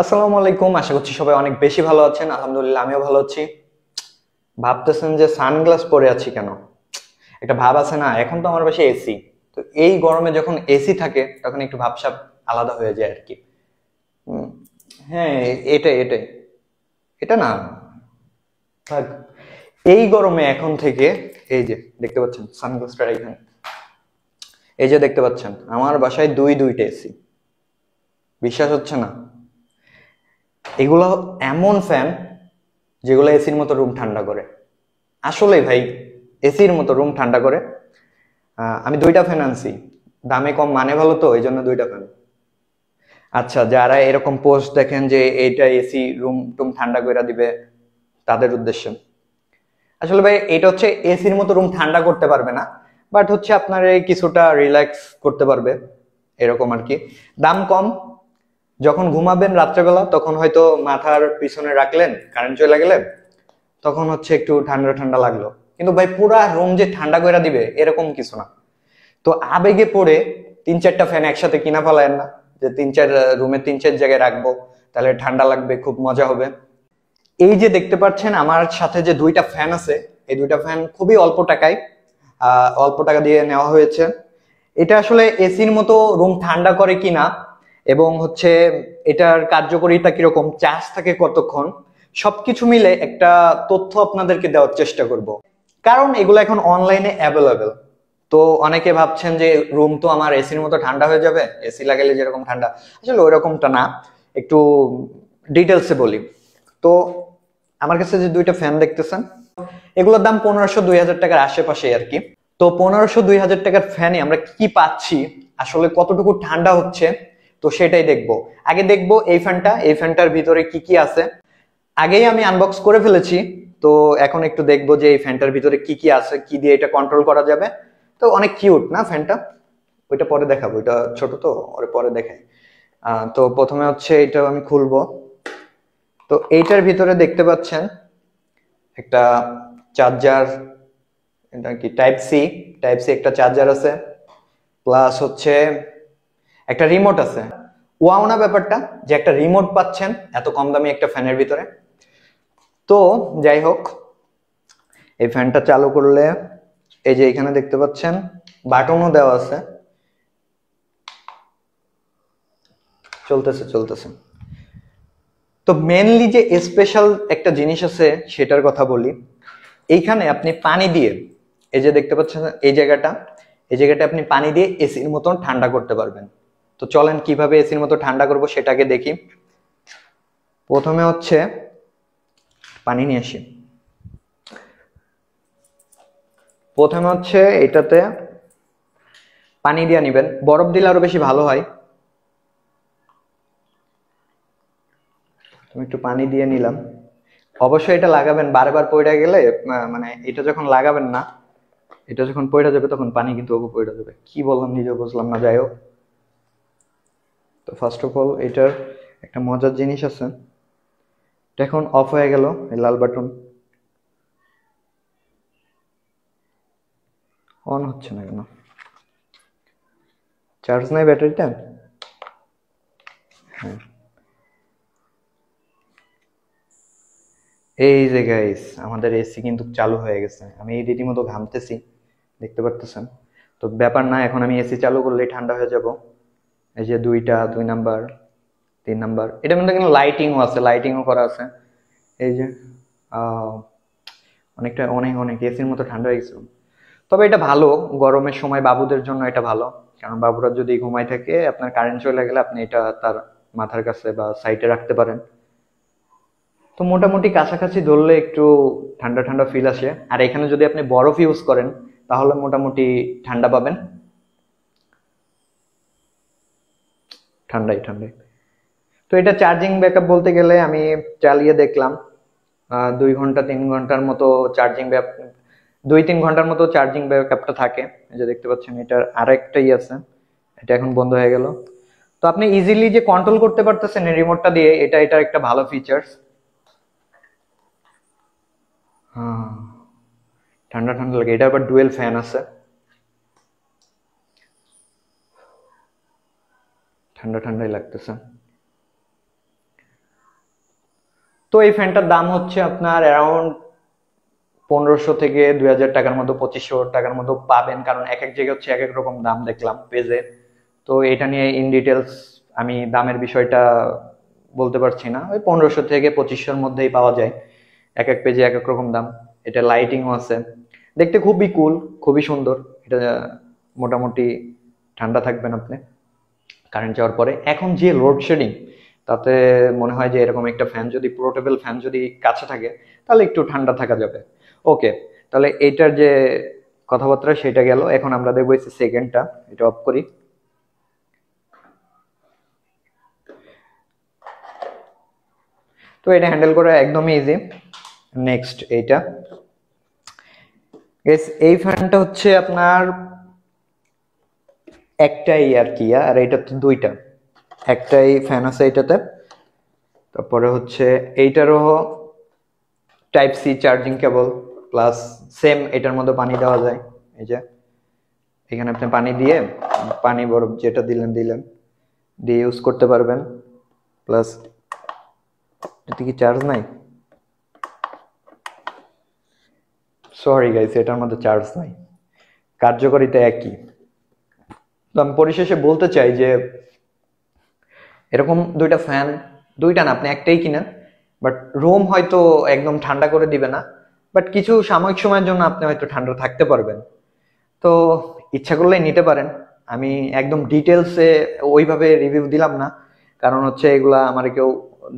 আসসালামু আলাইকুম। আশা করছি সবাই অনেক বেশি ভালো আছেন। আলহামদুলিল্লাহ আমিও ভালো আছি। ভাবতেছেন যে সানগ্লাস পরে আছি কেন? একটা ভাব আছে না, এখন তো আমার বাসায় এসি। তো এই গরমে যখন এসি থাকে তখন একটু ভাবসাব আলাদা হয়ে যায় আর কি। উম, হ্যাঁ, এটাই এটা না থাক। এই গরমে এখন থেকে এই যে দেখতে পাচ্ছেন সানগ্লাসটা এখানে, এই যে দেখতে পাচ্ছেন আমার বাসায় দুইটা এসি। বিশ্বাস হচ্ছে না? এগুলো এমন ফ্যান যেগুলো এসির মতো রুম ঠান্ডা করে। আসলে ভাই, এসির মতো রুম ঠান্ডা করে। আমি দুইটা ফ্যান আনছি, দামে কম মানে ভালো, তো এই জন্য দুইটা ফ্যান। আচ্ছা, যারা এরকম পোস্ট দেখেন যে এইটা এসি রুম টুম ঠান্ডা করে দিবে, তাদের উদ্দেশ্যে আসলে ভাই, এটা হচ্ছে এসির মতো রুম ঠান্ডা করতে পারবে না, বাট হচ্ছে আপনার এই কিছুটা রিল্যাক্স করতে পারবে, এরকম আর কি। দাম কম। যখন ঘুমাবেন রাত্রেবেলা তখন হয়তো মাথার পিছনে রাখলেন, কারেন্ট চলে গেলে তখন হচ্ছে একটু ঠান্ডা ঠান্ডা লাগলো, কিন্তু ভাই পুরা রুম যে ঠান্ডা করে দিবে এরকম কিছু না। তো আবেগে পড়ে তিন চারটা ফ্যান একসাথে কিনা ফেলায়েন না, যে তিন চার রুমে তিন চার জায়গায় রাখবো, তাহলে ঠান্ডা লাগবে, খুব মজা হবে। এই যে দেখতে পাচ্ছেন আমার সাথে যে দুইটা ফ্যান আছে, এই দুইটা ফ্যান খুবই অল্প টাকায়, অল্প টাকা দিয়ে নেওয়া হয়েছে। এটা আসলে এসির মতো রুম ঠান্ডা করে কিনা, এবং হচ্ছে এটার কার্যকারিতা কিরকম, চার্জ থাকে কতক্ষণ, সবকিছু মিলে একটা তথ্য আপনাদেরকে দেওয়ার চেষ্টা করব। কারণ এগুলো এখন অনলাইনে অ্যাভেলেবেল। তো অনেকে ভাবছেন যে রুম তো আমার এসির মতো ঠান্ডা হয়ে যাবে, এসি লাগালে যেরকম ঠান্ডা, আসলে ওইরকমটা না। একটু ডিটেলসে বলি। তো আমার কাছে যে দুইটা ফ্যান দেখতেছেন, এগুলোর দাম 1500-2000 টাকার আশেপাশে আর কি। তো 1500-2000 টাকার ফ্যানে আমরা কি পাচ্ছি, আসলে কতটুকু ঠান্ডা হচ্ছে, তো সেটাই দেখবো। আগে দেখবো এই ফ্যানটার ভিতরে কি কি আছে। আগেই আমি আনবক্স করে ফেলেছি। তো এখন একটু দেখবো যে এই ফ্যানটার ভিতরে কি কি আছে, কি দিয়ে এটা কন্ট্রোল করা যাবে। তো অনেক কিউট না ফ্যানটা? ওইটা পরে দেখাবো, ওইটা ছোট তো, ওরে পরে দেখাই। তো প্রথমে হচ্ছে এটা আমি খুলবো। তো এইটার ভিতরে দেখতে পাচ্ছেন একটা চার্জার, এটা কি টাইপ সি একটা চার্জার আছে, প্লাস হচ্ছে একটা রিমোট আছে। ওয়াও না ব্যাপারটা, যে একটা রিমোট পাচ্ছেন এত কম দামি একটা ফ্যানের ভিতরে। তো যাই হোক, এই ফ্যানটা চালু করলে এই যে এখানে দেখতে পাচ্ছেন বাটনও দেওয়া আছে। চলতেছে। তো মেনলি যে স্পেশাল একটা জিনিস আছে সেটার কথা বলি। এইখানে আপনি পানি দিয়ে, এই যে দেখতে পাচ্ছেন এই জায়গাটা আপনি পানি দিয়ে এসির মতন ঠান্ডা করতে পারবেন। তো চলেন কিভাবে এসির মতো ঠান্ডা করব সেটাকে দেখি। প্রথমে হচ্ছে পানি নিয়ে আসি। প্রথমে হচ্ছে এটাতে পানি দিয়ে নিবেন, বরফ দিলে আরো বেশি ভালো হয়। আমি একটু পানি দিয়ে নিলাম। অবশ্যই এটা লাগাবেন, বারবার পড়ে গেলে মানে এটা যখন লাগাবেন না, এটা যখন পড়ে যাবে তখন পানি কিন্তু ওগো পড়ে যাবে। কি বললাম নিজেও বুঝলাম না, যাই হোক। তো ফার্স্ট অফ অল এটার একটা মজার জিনিস আছে, এটা এখন অফ হয়ে গেল, এই লাল বাটন অন হচ্ছে না কেন? চার্জ নাই ব্যাটারিটা? হ্যাঁ, এই যে গাইস আমাদের এসি কিন্তু চালু হয়ে গেছে। আমি এই রীতিমতো ঘামতেছি, দেখতে পারতেছেন। তো ব্যাপার না, এখন আমি এসি চালু করলেই ঠান্ডা হয়ে যাব। এই যে দুই নাম্বার, 3 নাম্বার, এটার মধ্যে কিন্তু লাইটিংও করা আছে। এই যে আহ অনেকটা অনেক অনেক এসির মতো ঠান্ডা হয়ে গেছে। তবে এটা ভালো, গরমের সময় বাবুদের জন্য এটা ভালো। কারণ বাবুরা যদি ঘুমায় থাকে, আপনার কারেন্ট চলে গেলে আপনি এটা তার মাথার কাছে বা সাইডে রাখতে পারেন। তো মোটামুটি কাছাকাছি ধরলে একটু ঠান্ডা ঠান্ডা ফিল আসে। আর এখানে যদি আপনি বরফ ইউজ করেন তাহলে মোটামুটি ঠান্ডা পাবেন। ঠান্ডাই। তো এটা চার্জিং ব্যাকআপ বলতে গেলে আমি চালিয়ে দেখলাম, 2 ঘন্টা 3 ঘন্টার মতো চার্জিং ব্যাক, 2-3 ঘন্টার মতো চার্জিং ব্যাকআপটা থাকে। এই যে দেখতে পাচ্ছেন এটার আরেকটাই আছে, এটা এখন বন্ধ হয়ে গেল। তো আপনি ইজিলি যে কন্ট্রোল করতে পারতেছেন এই রিমোটটা দিয়ে, এটার একটা ভালো ফিচার্স। হ্যাঁ, ঠান্ডা ঠান্ডা লাগে। এটা আবার ডুয়েল ফ্যান আছে, ঠান্ডা ঠান্ডাই লাগতেছে। তো এই ফ্যানটার দাম হচ্ছে আপনার অ্যারাউন্ড 1500 থেকে 2000 টাকার মতো, 2500 টাকার মতো পাবেন, কারণ এক এক জায়গায় হচ্ছে এক এক রকম দাম দেখলাম পেজে। তো এটা নিয়ে ইন ডিটেলস আমি দামের বিষয়টা বলতে পারছি না, ওই 1500 থেকে 2500-র মধ্যেই পাওয়া যায়, এক এক পেজে এক এক রকম দাম। এটা লাইটিংও আছে, দেখতে খুবই কুল, খুবই সুন্দর। এটা মোটামুটি ঠান্ডা থাকবেন আপনি কারেন্ট যাওয়ার পরে। এখন যে লোডশেডিং, তাতে মনে হয় যে এরকম একটা ফ্যান যদি, পোর্টেবল ফ্যান যদি কাছে থাকে, তাহলে একটু ঠান্ডা থাকা যাবে। ওকে, তাহলে এইটার যে কথাবার্তা সেটা গেল। এখন আমরা দেখবো সেকেন্ডটা, এটা অফ করি। তো এটা হ্যান্ডেল করা একদমই ইজি। নেক্সট এইটা, এই ফ্যানটা হচ্ছে আপনার একটাই আর কি, আর এটা তো দুইটা, একটাই ফ্যান আছে এটাতে। তারপরে হচ্ছে এইটারও type C charging cable, plus same এটার মধ্যে পানি দেওয়া যায়। এই যে এখানে আপনি পানি দিয়ে, পানি বরফ যেটা দিলেন দিয়ে ইউজ করতে পারবেন। প্লাস এতে কি চার্জ নাই? সরি গাইস, এটার মধ্যে চার্জ নাই, কার্যকারিতা একই। তো আমি পরিশেষে বলতে চাই যে এরকম দুইটা ফ্যান, দুইটা না, আপনি একটাই কিনেন, বাট রুম হয়তো একদম ঠান্ডা করে দিবে না, বাট কিছু সাময়িক সময়ের জন্য আপনি হয়তো ঠান্ডা থাকতে পারবেন। তো ইচ্ছা করলেই নিতে পারেন। আমি একদম ডিটেলসে ওইভাবে রিভিউ দিলাম না, কারণ হচ্ছে এগুলা আমার কেউ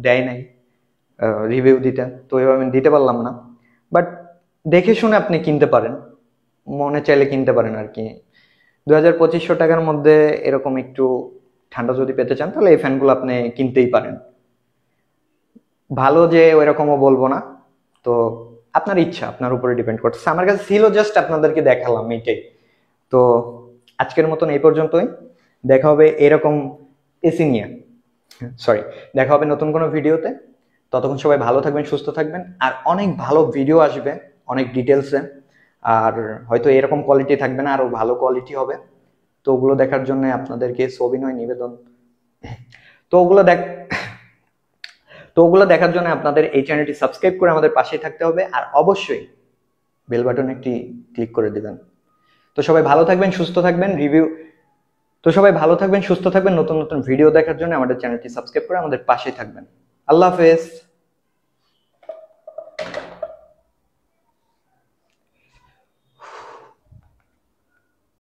দেয় নাই রিভিউ দিতে, তো ওইভাবে আমি দিতে পারলাম না। বাট দেখে শুনে আপনি কিনতে পারেন, মনে চাইলে কিনতে পারেন আর কি। 2500 টাকার মধ্যে এরকম একটু ঠান্ডা যদি পেতে চান, তাহলে এই ফ্যানগুলো আপনি কিনতেই পারেন। ভালো যে ওইরকমও বলবো না, তো আপনার ইচ্ছা, আপনার উপরে ডিপেন্ড করতেছে। আমার কাছে ছিল, জাস্ট আপনাদেরকে দেখালাম, এইটাই। তো আজকের মতন এই পর্যন্তই। দেখা হবে এরকম এসি নিয়ে, সরি, দেখা হবে নতুন কোনো ভিডিওতে। ততক্ষণ সবাই ভালো থাকবেন, সুস্থ থাকবেন, আর অনেক ভালো ভিডিও আসবে, অনেক ডিটেলসে। আর হয়তো এরকম কোয়ালিটি থাকবে না, আরো ভালো কোয়ালিটি হবে। তো ওগুলো দেখার জন্য আপনাদেরকে সবিনয় নিবেদন। তো ওগুলো দেখার জন্য আপনাদের এই চ্যানেলটি সাবস্ক্রাইব করে আমাদের পাশেই থাকতে হবে, আর অবশ্যই বেল বাটন একটি ক্লিক করে দিবেন। তো সবাই ভালো থাকবেন, সুস্থ থাকবেন। নতুন নতুন ভিডিও দেখার জন্য আমাদের চ্যানেলটি সাবস্ক্রাইব করে আমাদের পাশেই থাকবেন। আল্লাহ হাফেজ।